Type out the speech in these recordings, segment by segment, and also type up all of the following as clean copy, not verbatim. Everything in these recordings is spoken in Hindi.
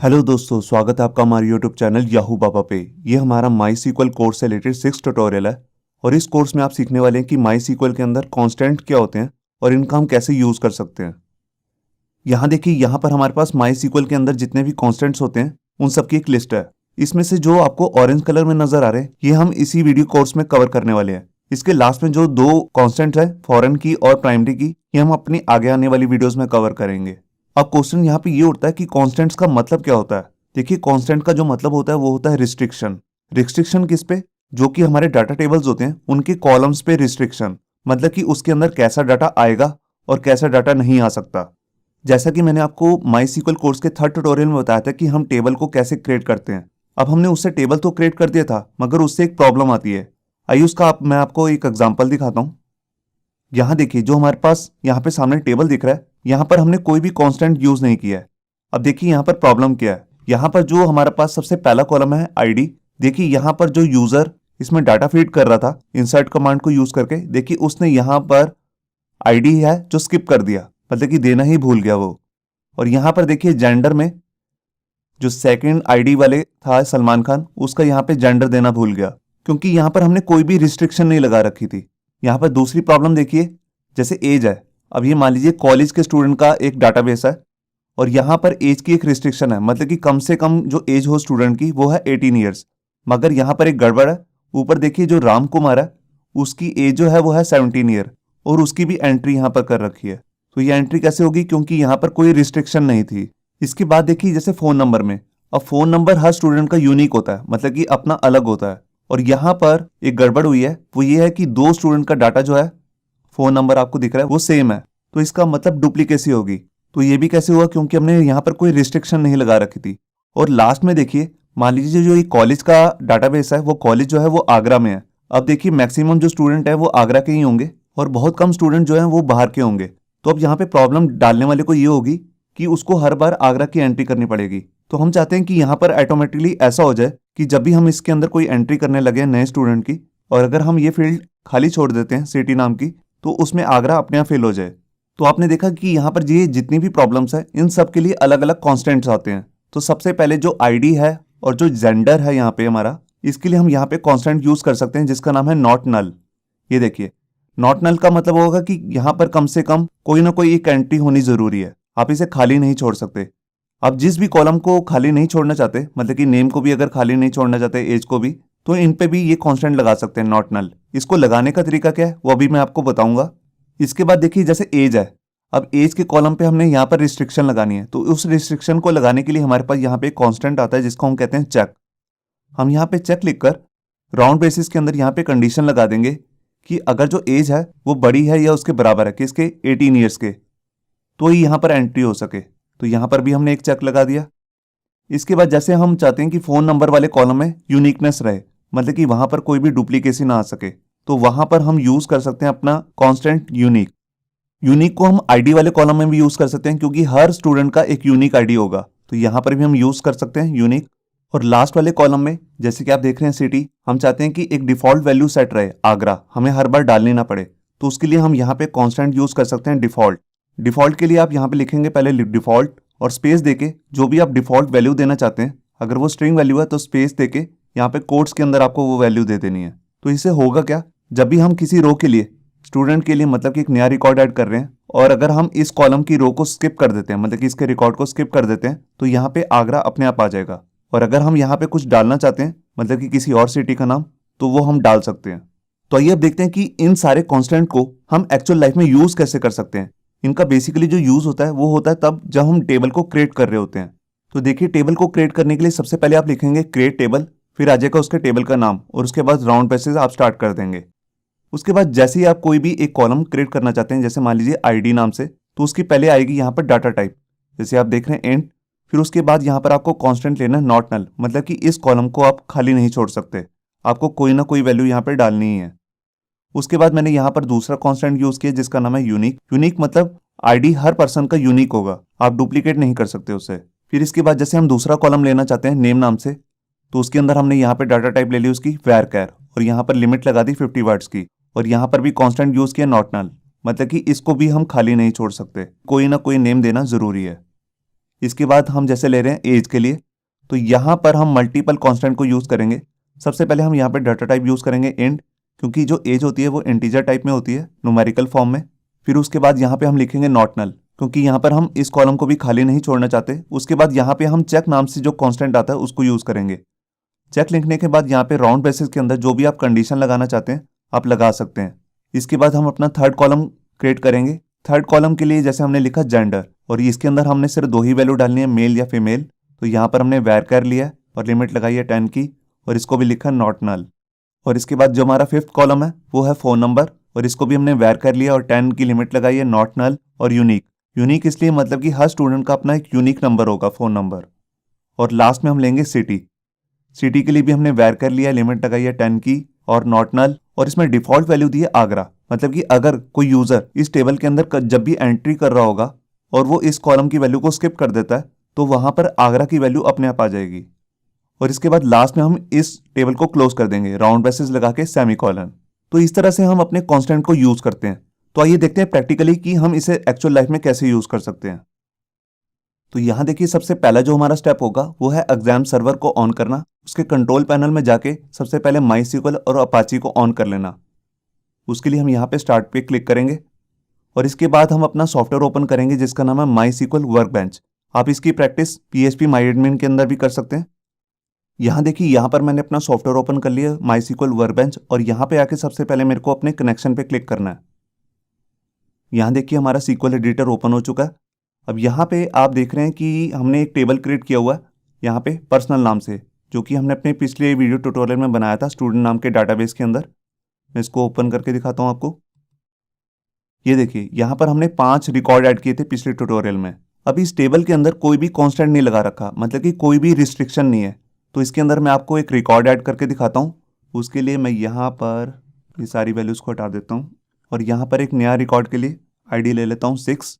हेलो दोस्तों, स्वागत है आपका हमारे यूट्यूब चैनल याहू बाबा पे। ये हमारा माई सीक्वल कोर्स से रिलेटेड 6 ट्यूटोरियल है और इस कोर्स में आप सीखने वाले हैं कि माई सीक्वल के अंदर कांस्टेंट क्या होते हैं और इनका हम कैसे यूज़ कर सकते हैं। यहाँ देखिए, यहाँ पर हमारे पास माई सीक्वल के अंदर जितने भी कॉन्स्टेंट्स होते हैं उन सबकी एक लिस्ट है। इसमें से जो आपको ऑरेंज कलर में नजर आ रहे हैं ये हम इसी वीडियो कोर्स में कवर करने वाले हैं। इसके लास्ट में जो 2 कॉन्स्टेंट्स है, फॉरेन की और प्राइमरी की, ये हम अपनी आगे आने वाली वीडियोस में कवर करेंगे। अब क्वेश्चन यहाँ पे ये उठता है कि कांस्टेंट्स का मतलब क्या होता है। देखिए, कांस्टेंट का जो मतलब होता है वो होता है रिस्ट्रिक्शन। रिस्ट्रिक्शन किस पे? जो कि हमारे डाटा टेबल्स होते हैं उनके कॉलम्स पे रिस्ट्रिक्शन, मतलब कि उसके अंदर कैसा डाटा आएगा और कैसा डाटा नहीं आ सकता। जैसा कि मैंने आपको माई सीक्वल कोर्स के 3rd ट्यूटोरियल में बताया था कि हम टेबल को कैसे क्रिएट करते हैं। अब हमने उससे टेबल तो क्रिएट कर दिया था, मगर उससे एक प्रॉब्लम आती है। आइए उसका मैं आपको एक एग्जांपल दिखाता हूँ। यहाँ देखिए, जो हमारे पास यहाँ पे सामने टेबल दिख रहा है, यहाँ पर हमने कोई भी कांस्टेंट यूज नहीं किया है। अब देखिए यहाँ पर प्रॉब्लम क्या है। यहाँ पर जो हमारे पास सबसे पहला कॉलम है आईडी, देखिए यहाँ पर जो यूजर इसमें डाटा फीड कर रहा था इंसर्ट कमांड को यूज करके, देखिए उसने यहाँ पर आईडी है जो स्किप कर दिया, मतलब कि देना ही भूल गया वो। और यहाँ पर देखिए जेंडर में जो सेकंड आईडी वाले था सलमान खान, उसका यहाँ पे जेंडर देना भूल गया, क्योंकि यहाँ पर हमने कोई भी रिस्ट्रिक्शन नहीं लगा रखी थी। यहाँ पर दूसरी प्रॉब्लम देखिए, जैसे एज है। अब ये मान लीजिए कॉलेज के स्टूडेंट का एक डाटाबेस है और यहाँ पर एज की एक रिस्ट्रिक्शन है, मतलब कि कम से कम जो एज हो स्टूडेंट की वो है 18 ईयर्स। मगर यहाँ पर एक गड़बड़ है। ऊपर देखिए जो राम कुमार है उसकी एज जो है वो है 17 ईयर और उसकी भी एंट्री यहाँ पर कर रखी है। तो ये एंट्री कैसे होगी, क्योंकि यहाँ पर कोई रिस्ट्रिक्शन नहीं थी। इसके बाद देखिए जैसे फोन नंबर में, अब फोन नंबर हर स्टूडेंट का यूनिक होता है, मतलब कि अपना अलग होता है। और यहाँ पर एक गड़बड़ हुई है, वो ये है कि 2 स्टूडेंट का डाटा जो है, फोन नंबर आपको दिख रहा है वो सेम है, तो इसका मतलब डुप्लीकेसी होगी। तो ये भी कैसे हुआ, क्योंकि हमने यहाँ पर कोई रिस्ट्रिक्शन नहीं लगा रखी थी। और लास्ट में देखिए, मान लीजिए जो ये कॉलेज का डाटाबेस है, वो कॉलेज जो है वो आगरा में है। अब देखिए मैक्सिमम जो स्टूडेंट है वो आगरा के ही होंगे और बहुत कम स्टूडेंट जो है वो बाहर के होंगे। तो अब यहाँ पे प्रॉब्लम डालने वाले को ये होगी कि उसको हर बार आगरा की एंट्री करनी पड़ेगी। तो हम चाहते हैं कि यहाँ पर ऑटोमेटिकली ऐसा हो जाए कि जब भी हम इसके अंदर कोई एंट्री करने लगे नए स्टूडेंट की, और अगर हम ये फील्ड खाली छोड़ देते हैं सिटी नाम की, तो उसमें आगरा अपने आप फिल हो जाए। तो आपने देखा कि यहाँ पर ये जितनी भी प्रॉब्लम्स है इन सब के लिए अलग अलग कॉन्स्टेंट्स आते हैं। तो सबसे पहले जो आईडी है और जो जेंडर है यहाँ पे हमारा, इसके लिए हम यहाँ पे कॉन्स्टेंट यूज कर सकते हैं जिसका नाम है नॉट नल। ये देखिए, नॉट नल का मतलब होगा कि यहाँ पर कम से कम कोई ना कोई एक एंट्री होनी जरूरी है, आप इसे खाली नहीं छोड़ सकते। आप जिस भी कॉलम को खाली नहीं छोड़ना चाहते, मतलब कि नेम को भी अगर खाली नहीं छोड़ना चाहते, एज को भी, तो इन पे भी ये कांस्टेंट लगा सकते हैं नॉट नल। इसको लगाने का तरीका क्या है वो अभी मैं आपको बताऊंगा। इसके बाद देखिए जैसे एज है, अब एज के कॉलम पे हमने यहाँ पर रिस्ट्रिक्शन लगानी है, तो उस रिस्ट्रिक्शन को लगाने के लिए हमारे पास यहाँ पे एक कांस्टेंट आता है जिसको हम कहते हैं चेक। हम यहाँ पे चेक लिखकर राउंड बेसिस के अंदर यहाँ पे कंडीशन लगा देंगे कि अगर जो एज है वो बड़ी है या उसके बराबर है, किसके, 18 ईयर्स के, तो ही यहाँ पर एंट्री हो सके। तो यहाँ पर भी हमने एक चेक लगा दिया। इसके बाद जैसे हम चाहते हैं कि फोन नंबर वाले कॉलम में यूनिकनेस रहे, मतलब कि वहां पर कोई भी डुप्लीकेसी ना आ सके, तो वहां पर हम यूज कर सकते हैं अपना कांस्टेंट यूनिक। यूनिक को हम आईडी वाले कॉलम में भी यूज कर सकते हैं, क्योंकि हर स्टूडेंट का एक यूनिक आईडी होगा, तो यहाँ पर भी हम यूज कर सकते हैं यूनिक। और लास्ट वाले कॉलम में जैसे कि आप देख रहे हैं सिटी, हम चाहते हैं कि एक डिफॉल्ट वैल्यू सेट रहे आगरा, हमें हर बार डालनी ना पड़े, तो उसके लिए हम यहाँ पे कांस्टेंट यूज कर सकते हैं डिफॉल्ट। डिफॉल्ट के लिए आप यहाँ पे लिखेंगे पहले डिफॉल्ट और स्पेस देके जो भी आप डिफॉल्ट वैल्यू देना चाहते हैं, अगर वो स्ट्रिंग वैल्यू है तो स्पेस देके यहाँ पे कोट्स के अंदर आपको वो वैल्यू दे देनी है। तो इससे होगा क्या, जब भी हम किसी रो के लिए, स्टूडेंट के लिए, मतलब कि एक नया रिकॉर्ड ऐड कर रहे हैं, और अगर हम इस कॉलम की रो को स्किप कर देते हैं, मतलब कि इसके रिकॉर्ड को स्किप कर देते हैं, तो यहाँ पे आगरा अपने आप आ जाएगा। और अगर हम यहाँ पे कुछ डालना चाहते हैं, मतलब कि किसी और सिटी का नाम, तो वो हम डाल सकते हैं। तो आइए अब देखते हैं कि इन सारे कांस्टेंट को हम एक्चुअल लाइफ में यूज कैसे कर सकते हैं। इनका बेसिकली जो यूज होता है वो होता है तब जब हम टेबल को क्रिएट कर रहे होते हैं। तो देखिए, टेबल को क्रिएट करने के लिए सबसे पहले आप लिखेंगे क्रिएट टेबल, फिर आ जाएगा उसके टेबल का नाम, और उसके बाद राउंड ब्रेसेस आप स्टार्ट कर देंगे। उसके बाद जैसे ही आप कोई भी एक कॉलम क्रिएट करना चाहते हैं, जैसे मान लीजिए आईडी नाम से, तो उसकी पहले आएगी यहाँ पर डाटा टाइप, जैसे आप देख रहे हैं एंड। फिर उसके बाद यहाँ पर आपको कांस्टेंट लेना है नॉट नल, मतलब कि इस कॉलम को आप खाली नहीं छोड़ सकते, आपको कोई ना कोई वैल्यू यहाँ पर डालनी ही है। उसके बाद मैंने यहाँ पर दूसरा कांस्टेंट यूज किया जिसका नाम है यूनिक। यूनिक मतलब आईडी हर पर्सन का यूनिक होगा, आप डुप्लीकेट नहीं कर सकते उसे। फिर इसके बाद जैसे हम दूसरा कॉलम लेना चाहते हैं नेम नाम से, तो उसके अंदर हमने यहाँ पे डाटा टाइप ले ली उसकी varchar, और यहाँ पर लिमिट लगा दी 50 वर्ड्स की, और यहाँ पर भी कांस्टेंट यूज किया नॉट नल, मतलब कि इसको भी हम खाली नहीं छोड़ सकते, कोई ना कोई नेम देना जरूरी है। इसके बाद हम जैसे ले रहे हैं एज के लिए, तो यहाँ पर हम मल्टीपल कांस्टेंट को यूज़ करेंगे। सबसे पहले हम यहाँ पे डाटा टाइप यूज़ करेंगे इंट, क्योंकि जो एज होती है वो इंटीजर टाइप में होती है, न्यूमेरिकल फॉर्म में। फिर उसके बाद यहाँ पे हम लिखेंगे नॉट नल, क्योंकि यहाँ पर हम इस कॉलम को भी खाली नहीं छोड़ना चाहते। उसके बाद यहाँ पे हम चेक नाम से जो कांस्टेंट आता है उसको यूज़ करेंगे। चेक लिखने के बाद यहाँ पे राउंड ब्रेसेस के अंदर जो भी आप कंडीशन लगाना चाहते हैं आप लगा सकते हैं। इसके बाद हम अपना थर्ड कॉलम क्रिएट करेंगे। थर्ड कॉलम के लिए जैसे हमने लिखा जेंडर, और इसके अंदर हमने सिर्फ 2 ही वैल्यू डालनी है, मेल या फीमेल। तो यहाँ पर हमने वैरकर लिया है और लिमिट लगाई है 10 की, और इसको भी लिखा नॉट नल। और इसके बाद जो हमारा फिफ्थ कॉलम है वो है फ़ोन नंबर, और इसको भी हमने वैरकर लिया और 10 की लिमिट लगाई है, नॉट नल। और यूनिक, यूनिक इसलिए मतलब कि हर स्टूडेंट का अपना एक यूनिक नंबर होगा, फ़ोन नंबर। और लास्ट में हम लेंगे सिटी। सिटी के लिए भी हमने वैर कर लिया, लिमिट लगाई है 10 की और नॉट नल। और इसमें डिफॉल्ट वैल्यू दी है आगरा, मतलब कि अगर कोई यूजर इस टेबल के अंदर जब भी एंट्री कर रहा होगा और वो इस कॉलम की वैल्यू को स्किप कर देता है तो वहां पर आगरा की वैल्यू अपने आप आ जाएगी। और इसके बाद लास्ट में हम इस टेबल को क्लोज कर देंगे राउंड ब्रेसेस लगा के सेमीकोलन। तो इस तरह से हम अपने कांस्टेंट को यूज करते हैं। तो आइए देखते हैं प्रैक्टिकली कि हम इसे एक्चुअल लाइफ में कैसे यूज कर सकते हैं। तो यहाँ देखिए सबसे पहला जो हमारा स्टेप होगा वो है एग्जाम सर्वर को ऑन करना। उसके कंट्रोल पैनल में जाके सबसे पहले माईसीक्वल और अपाची को ऑन कर लेना। उसके लिए हम यहाँ पे स्टार्ट पे क्लिक करेंगे और इसके बाद हम अपना सॉफ्टवेयर ओपन करेंगे जिसका नाम है माईसीक्वल वर्कबेंच। आप इसकी प्रैक्टिस PHP माईएडमिन के अंदर भी कर सकते हैं। यहाँ देखिए यहाँ पर मैंने अपना सॉफ्टवेयर ओपन कर लिया माईसीक्वल वर्कबेंच, और यहाँ पे आके सबसे पहले मेरे को अपने कनेक्शन पे क्लिक करना है। यहाँ देखिए हमारा सीक्वल एडिटर ओपन हो चुका है। अब यहाँ पे आप देख रहे हैं कि हमने एक टेबल क्रिएट किया हुआ है यहाँ पे पर्सनल नाम से, जो कि हमने अपने पिछले वीडियो ट्यूटोरियल में बनाया था स्टूडेंट नाम के डाटाबेस के अंदर। मैं इसको ओपन करके दिखाता हूँ आपको। ये देखिए यहाँ पर हमने 5 रिकॉर्ड ऐड किए थे पिछले ट्यूटोरियल में। अब इस टेबल के अंदर कोई भी कांस्टेंट नहीं लगा रखा, मतलब कि कोई भी रिस्ट्रिक्शन नहीं है। तो इसके अंदर मैं आपको एक रिकॉर्ड ऐड करके दिखाता हूँ। उसके लिए मैं यहाँ पर ये सारी वैल्यूज़ को हटा देता हूँ और यहाँ पर एक नया रिकॉर्ड के लिए ID ले लेता हूँ 6,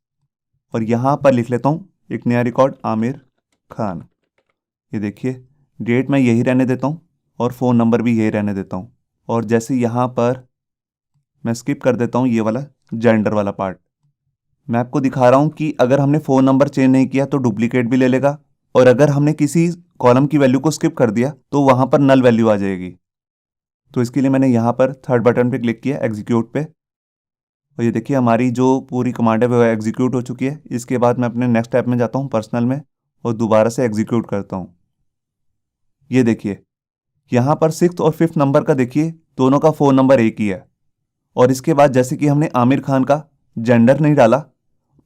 और यहाँ पर लिख लेता हूँ एक नया रिकॉर्ड आमिर खान। ये देखिए डेट मैं यही रहने देता हूँ और फ़ोन नंबर भी यही रहने देता हूँ। और जैसे यहाँ पर मैं स्किप कर देता हूँ ये वाला जेंडर वाला पार्ट। मैं आपको दिखा रहा हूँ कि अगर हमने फ़ोन नंबर चेंज नहीं किया तो डुप्लीकेट भी ले लेगा, और अगर हमने किसी कॉलम की वैल्यू को स्किप कर दिया तो वहाँ पर नल वैल्यू आ जाएगी। तो इसके लिए मैंने यहाँ पर थर्ड बटन पे क्लिक किया एग्जीक्यूट पे, और ये देखिए हमारी जो पूरी कमांड है वो एग्जीक्यूट हो चुकी है। इसके बाद मैं अपने नेक्स्ट ऐप में जाता हूँ पर्सनल में और दोबारा से एग्जीक्यूट करता हूँ। ये देखिए यहाँ पर 6th और 5th नंबर का देखिए दोनों का फ़ोन नंबर एक ही है। और इसके बाद जैसे कि हमने आमिर खान का जेंडर नहीं डाला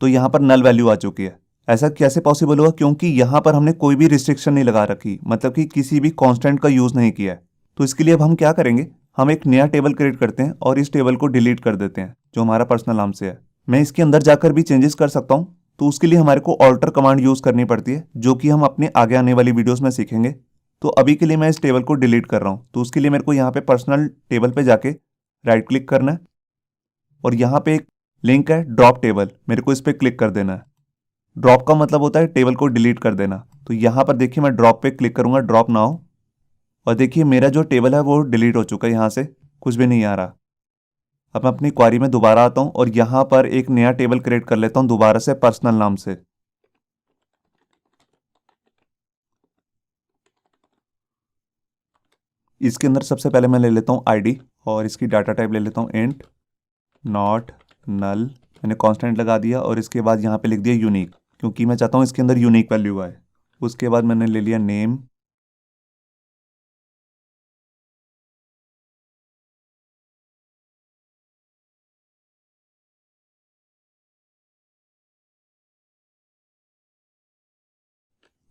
तो यहाँ पर नल वैल्यू आ चुकी है। ऐसा कैसे पॉसिबल हुआ? क्योंकि यहाँ पर हमने कोई भी रिस्ट्रिक्शन नहीं लगा रखी, मतलब कि किसी भी कांस्टेंट का यूज़ नहीं किया है। तो इसके लिए अब हम क्या करेंगे, हम एक नया टेबल क्रिएट करते हैं और इस टेबल को डिलीट कर देते हैं जो हमारा पर्सनल नाम से है। मैं इसके अंदर जाकर भी चेंजेस कर सकता हूँ, तो उसके लिए हमारे को ऑल्टर कमांड यूज़ करनी पड़ती है, जो कि हम अपने आगे आने वाली वीडियोज़ में सीखेंगे। तो अभी के लिए मैं इस टेबल को डिलीट कर रहा हूँ। तो उसके लिए मेरे को यहाँ पे पर्सनल टेबल पे जाके राइट क्लिक करना है और यहाँ पे एक लिंक है ड्रॉप टेबल, मेरे को इस पर क्लिक कर देना है। ड्रॉप का मतलब होता है टेबल को डिलीट कर देना। तो यहाँ पर देखिए मैं ड्रॉप पे क्लिक करूँगा, ड्रॉप नाउ, और देखिए मेरा जो टेबल है वो डिलीट हो चुका है, यहाँ से कुछ भी नहीं आ रहा। अब मैं अपनी क्वारी में दोबारा आता हूँ और यहाँ पर एक नया टेबल क्रिएट कर लेता हूँ दोबारा से पर्सनल नाम से। इसके अंदर सबसे पहले मैं ले लेता हूँ ID और इसकी डाटा टाइप ले लेता हूँ इंट नॉट नल। मैंने कांस्टेंट लगा दिया और इसके बाद यहाँ पे लिख दिया यूनिक, क्योंकि मैं चाहता हूँ इसके अंदर यूनिक वैल्यू आए। उसके बाद मैंने ले लिया नेम,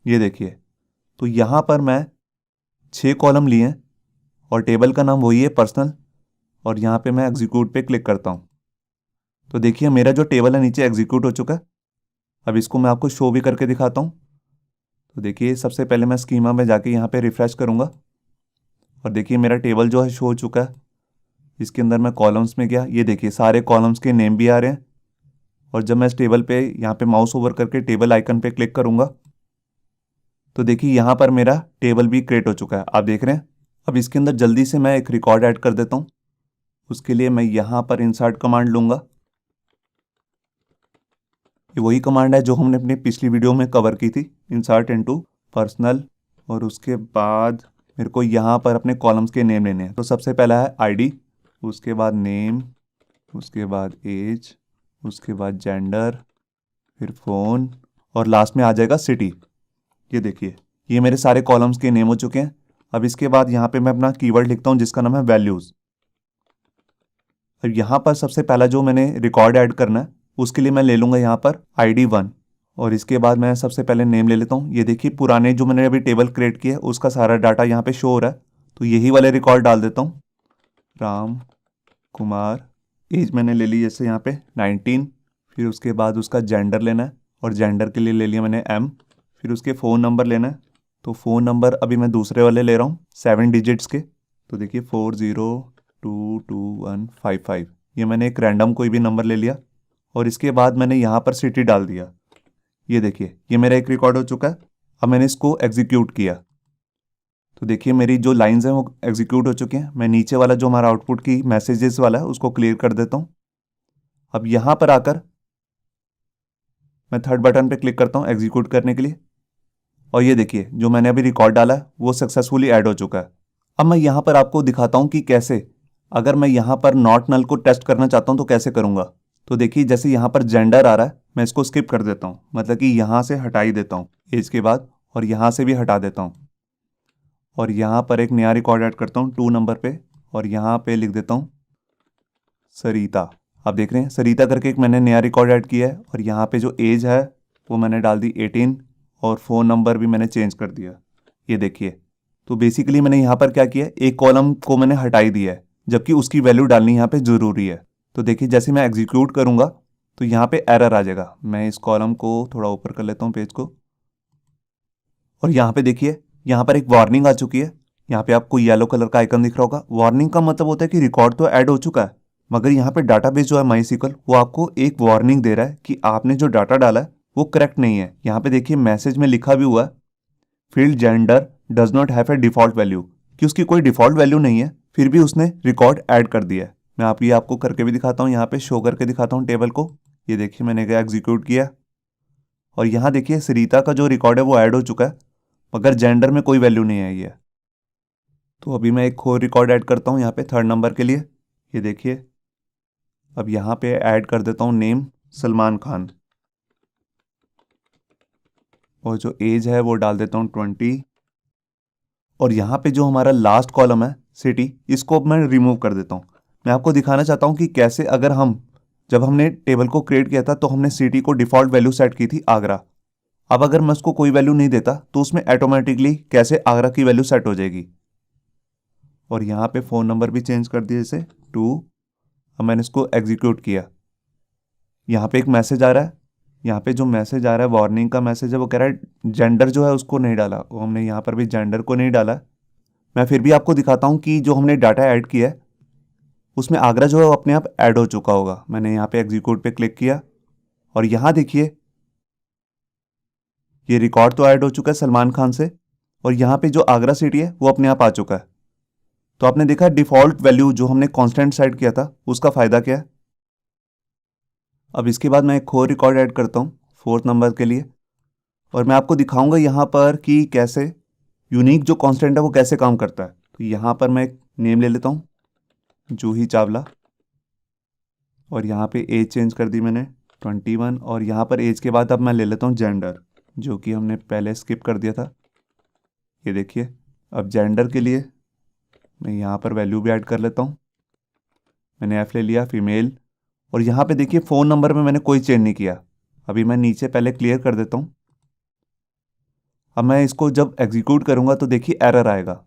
ये देखिए तो यहाँ पर मैं 6 कॉलम लिए हैं और टेबल का नाम वही है पर्सनल, और यहाँ पे मैं एग्जीक्यूट पे क्लिक करता हूँ। तो देखिए मेरा जो टेबल है नीचे एग्जीक्यूट हो चुका है। अब इसको मैं आपको शो भी करके दिखाता हूँ। तो देखिए सबसे पहले मैं स्कीमा में जाके यहाँ पे रिफ्रेश करूँगा और देखिए मेरा टेबल जो है शो हो चुका है। इसके अंदर मैं कॉलम्स में गया, ये देखिए सारे कॉलम्स के नेम भी आ रहे हैं। और जब मैं इस टेबल पे यहाँ पे माउस ओवर करके टेबल आइकन पे क्लिक करूँगा तो देखिए यहाँ पर मेरा टेबल भी क्रिएट हो चुका है, आप देख रहे हैं। अब इसके अंदर जल्दी से मैं एक रिकॉर्ड ऐड कर देता हूँ। उसके लिए मैं यहाँ पर इंसर्ट कमांड लूँगा ये वही कमांड है जो हमने अपनी पिछली वीडियो में कवर की थी, इंसर्ट इनटू पर्सनल। और उसके बाद मेरे को यहाँ पर अपने कॉलम्स के नेम लेने हैं। तो सबसे पहला है आईडी, उसके बाद नेम, उसके बाद एज, उसके बाद जेंडर, फिर फ़ोन, और लास्ट में आ जाएगा सिटी। ये देखिए, ये मेरे सारे कॉलम्स के नेम हो चुके हैं। अब इसके बाद यहाँ पे मैं अपना कीवर्ड लिखता हूँ जिसका नाम है वैल्यूज़। अब यहाँ पर सबसे पहला जो मैंने रिकॉर्ड ऐड करना है उसके लिए मैं ले लूँगा यहाँ पर ID1। और इसके बाद मैं सबसे पहले नेम ले लेता हूँ। ये देखिए, पुराने जो मैंने अभी टेबल क्रिएट किया है उसका सारा डाटा यहाँ पे शो हो रहा है, तो यही वाले रिकॉर्ड डाल देता हूँ, राम कुमार। एज मैंने ले ली जैसे यहाँ पे 19। फिर उसके बाद उसका जेंडर लेना है, और जेंडर के लिए ले लिया मैंने M। फिर उसके फ़ोन नंबर लेना है, तो फ़ोन नंबर अभी मैं दूसरे वाले ले रहा हूँ 7 डिजिट्स के। तो देखिए 40222155, ये मैंने एक रैंडम कोई भी नंबर ले लिया। और इसके बाद मैंने यहाँ पर सिटी डाल दिया। ये देखिए, ये मेरा एक रिकॉर्ड हो चुका है। अब मैंने इसको एग्जीक्यूट किया, तो देखिए मेरी जो लाइंस हैं वो एग्जीक्यूट हो चुकी हैं। मैं नीचे वाला जो हमारा आउटपुट की मैसेजेस वाला है उसको क्लियर कर देता हूँ। अब यहाँ पर आकर मैं थर्ड बटन पे क्लिक करता हूँ एग्जीक्यूट करने के लिए, और ये देखिए जो मैंने अभी रिकॉर्ड डाला है वो सक्सेसफुली ऐड हो चुका है। अब मैं यहाँ पर आपको दिखाता हूँ कि कैसे, अगर मैं यहाँ पर नॉट नल को टेस्ट करना चाहता हूँ तो कैसे करूँगा। तो देखिए, जैसे यहाँ पर जेंडर आ रहा है, मैं इसको स्किप कर देता हूँ, मतलब कि यहाँ से हटा ही देता हूँ एज के बाद, और यहाँ से भी हटा देता हूँ। और यहाँ पर एक नया रिकॉर्ड ऐड करता हूँ 2 नंबर पे, और यहाँ पे लिख देता हूँ सरिता। आप देख रहे हैं सरिता करके एक मैंने नया रिकॉर्ड ऐड किया है। और यहाँ पे जो एज है वो मैंने डाल दी 18, और फ़ोन नंबर भी मैंने चेंज कर दिया। ये देखिए, तो बेसिकली मैंने यहाँ पर क्या किया, एक कॉलम को मैंने हटा ही दिया है, जबकि उसकी वैल्यू डालनी यहाँ पे ज़रूरी है। तो देखिए, जैसे मैं एग्जीक्यूट करूँगा तो यहाँ पे एरर आ जाएगा। मैं इस कॉलम को थोड़ा ऊपर कर लेता हूँ पेज को, और यहाँ पे देखिए, यहाँ पर एक वार्निंग आ चुकी है। यहाँ पे आपको येलो कलर का आइकन दिख रहा होगा। वार्निंग का मतलब होता है कि रिकॉर्ड तो ऐड हो चुका है, मगर यहाँ पे डाटाबेस जो है MySQL वो आपको एक वार्निंग दे रहा है कि आपने जो डाटा डाला है वो करेक्ट नहीं है। यहाँ पे देखिए मैसेज में लिखा भी हुआ है, field gender does not have a default value, कि उसकी कोई डिफॉल्ट वैल्यू नहीं है, फिर भी उसने रिकॉर्ड ऐड कर दिया है। मैं आपको करके भी दिखाता हूँ, यहाँ पे शो करके दिखाता हूँ टेबल को। ये देखिए, मैंने क्या एग्जीक्यूट किया, और यहाँ देखिए सरिता का जो रिकॉर्ड है वो ऐड हो चुका है, मगर जेंडर में कोई वैल्यू नहीं आई है। तो अभी मैं एक और रिकॉर्ड ऐड करता हूँ यहाँ पे 3rd नंबर के लिए। ये देखिए, अब यहाँ पे ऐड कर देता हूँ नेम सलमान खान, और जो एज है वो डाल देता हूँ 20। और यहाँ पे जो हमारा लास्ट कॉलम है सिटी, इसको अब मैं रिमूव कर देता हूँ। मैं आपको दिखाना चाहता हूँ कि कैसे, अगर हम जब हमने टेबल को क्रिएट किया था तो हमने सिटी को डिफ़ॉल्ट वैल्यू सेट की थी आगरा। अब अगर मैं उसको कोई वैल्यू नहीं देता तो उसमें ऑटोमेटिकली कैसे आगरा की वैल्यू सेट हो जाएगी। और यहाँ पे फ़ोन नंबर भी चेंज कर दिया जैसे 2। अब मैंने इसको एग्जीक्यूट किया, यहाँ पे एक मैसेज आ रहा है। यहाँ पे जो मैसेज आ रहा है वार्निंग का मैसेज है, वो कह रहा है जेंडर जो है उसको नहीं डाला, वो हमने यहाँ पर भी जेंडर को नहीं डाला। मैं फिर भी आपको दिखाता हूँ कि जो हमने डाटा ऐड किया है उसमें आगरा जो है वो अपने आप ऐड हो चुका होगा। मैंने यहाँ पे एग्जीक्यूट पे क्लिक किया, और यहाँ देखिए ये रिकॉर्ड तो ऐड हो चुका है सलमान खान से, और यहाँ पे जो आगरा सिटी है वो अपने आप आ चुका है। तो आपने देखा डिफ़ॉल्ट वैल्यू जो हमने कांस्टेंट सेट किया था उसका फ़ायदा क्या है। अब इसके बाद मैं एक और रिकॉर्ड ऐड करता हूँ 4th नंबर के लिए, और मैं आपको दिखाऊंगा यहाँ पर कि कैसे यूनिक जो कांस्टेंट है वो कैसे काम करता है। तो यहाँ पर मैं एक नेम ले लेता हूँ जूही चावला, और यहाँ पे एज चेंज कर दी मैंने 21। और यहाँ पर एज के बाद अब मैं ले लेता हूँ जेंडर, जो कि हमने पहले स्किप कर दिया था। ये देखिए, अब जेंडर के लिए मैं यहाँ पर वैल्यू भी ऐड कर लेता हूँ। मैंने एफ ले लिया, फीमेल। और यहाँ पे देखिए फ़ोन नंबर में मैंने कोई चेंज नहीं किया। अभी मैं नीचे पहले क्लियर कर देता हूँ। अब मैं इसको जब एग्जीक्यूट करूँगा तो देखिए एरर आएगा।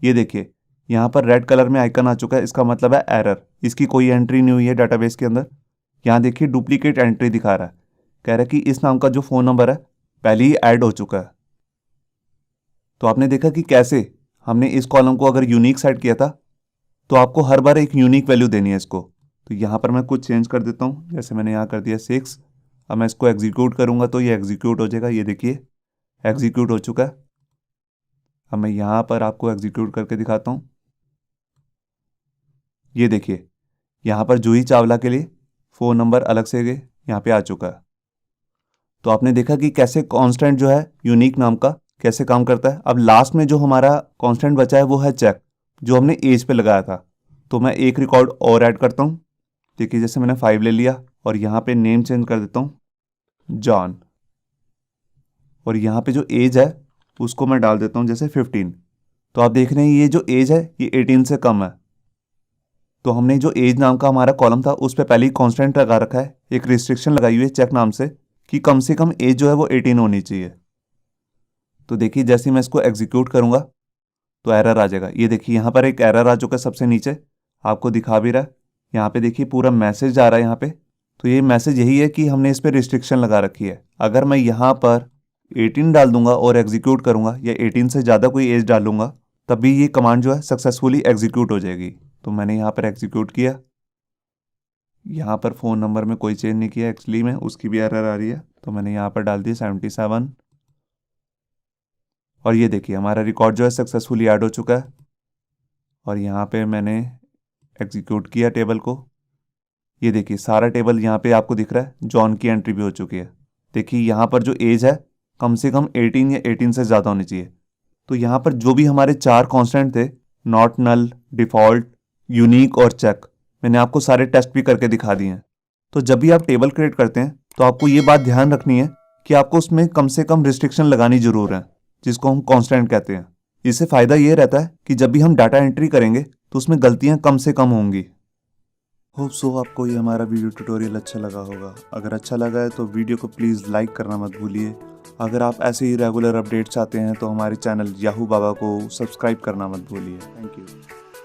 ये देखिए यहाँ पर रेड कलर में आइकन आ चुका है, इसका मतलब है एरर, इसकी कोई एंट्री नहीं हुई है डाटाबेस के अंदर। यहाँ देखिए डुप्लीकेट एंट्री दिखा रहा है, कह रहा है कि इस नाम का जो फ़ोन नंबर है पहले ही ऐड हो चुका है। तो आपने देखा कि कैसे हमने इस कॉलम को अगर यूनिक सेट किया था तो आपको हर बार एक यूनिक वैल्यू देनी है इसको। तो यहाँ पर मैं कुछ चेंज कर देता हूँ, जैसे मैंने यहाँ कर दिया 6। अब मैं इसको एग्जीक्यूट करूँगा तो ये एग्जीक्यूट हो जाएगा। ये देखिए एग्जीक्यूट हो चुका है। अब मैं यहाँ पर आपको एग्जीक्यूट करके दिखाता हूँ। ये देखिए यहाँ पर जूही चावला के लिए फ़ोन नंबर अलग से यहाँ पे आ चुका है। तो आपने देखा कि कैसे कांस्टेंट जो है यूनिक नाम का कैसे काम करता है। अब लास्ट में जो हमारा कांस्टेंट बचा है वो है चेक, जो हमने एज पे लगाया था। तो मैं एक रिकॉर्ड और ऐड करता हूँ। देखिए जैसे मैंने 5 ले लिया और यहाँ पे नेम चेंज कर देता हूँ जॉन, और यहाँ पे जो एज है उसको मैं डाल देता हूँ जैसे 15। तो आप देख रहे हैं ये जो एज है ये 18 से कम है। तो हमने जो एज नाम का हमारा कॉलम था उस पर पहले ही कांस्टेंट लगा रखा है, एक रिस्ट्रिक्शन लगाई हुई है चेक नाम से कि कम से कम एज जो है वो 18 होनी चाहिए। तो देखिए जैसे ही मैं इसको एग्जीक्यूट करूंगा तो एरर आ जाएगा। ये देखिए यहाँ पर एक एरर आ चुका है सबसे नीचे, आपको दिखा भी रहा है। यहाँ पे देखिए पूरा मैसेज आ रहा है यहाँ पे। तो ये मैसेज यही है कि हमने इस पर रिस्ट्रिक्शन लगा रखी है। अगर मैं यहाँ पर 18 डाल दूंगा और एग्जीक्यूट करूंगा या 18 से ज़्यादा कोई एज डालूंगा तब भी ये कमांड जो है सक्सेसफुली एग्जीक्यूट हो जाएगी। तो मैंने यहाँ पर एग्जीक्यूट किया। यहाँ पर फ़ोन नंबर में कोई चेंज नहीं किया एक्चुअली में, उसकी भी एरर आ रही है। तो मैंने यहाँ पर डाल दी 77 और ये देखिए हमारा रिकॉर्ड जो है सक्सेसफुली ऐड हो चुका है। और यहाँ पे मैंने एग्जीक्यूट किया टेबल को। ये देखिए सारा टेबल यहाँ पे आपको दिख रहा है, जॉन की एंट्री भी हो चुकी है। देखिए यहाँ पर जो एज है कम से कम 18 या 18 से ज़्यादा होनी चाहिए। तो यहाँ पर जो भी हमारे 4 कांस्टेंट थे, नॉट नल, डिफ़ॉल्ट, यूनिक और चेक, मैंने आपको सारे टेस्ट भी करके दिखा दिए हैं। तो जब भी आप टेबल क्रिएट करते हैं तो आपको ये बात ध्यान रखनी है कि आपको उसमें कम से कम रिस्ट्रिक्शन लगानी जरूर है, जिसको हम कांस्टेंट कहते हैं। इससे फ़ायदा ये रहता है कि जब भी हम डाटा एंट्री करेंगे तो उसमें गलतियाँ कम से कम होंगी। होप सो आपको ये हमारा वीडियो ट्यूटोरियल अच्छा लगा होगा। अगर अच्छा लगा है तो वीडियो को प्लीज़ लाइक करना मत भूलिए। अगर आप ऐसे ही रेगुलर अपडेट चाहते हैं तो हमारे चैनल याहू बाबा को सब्सक्राइब करना मत भूलिए। Thank you.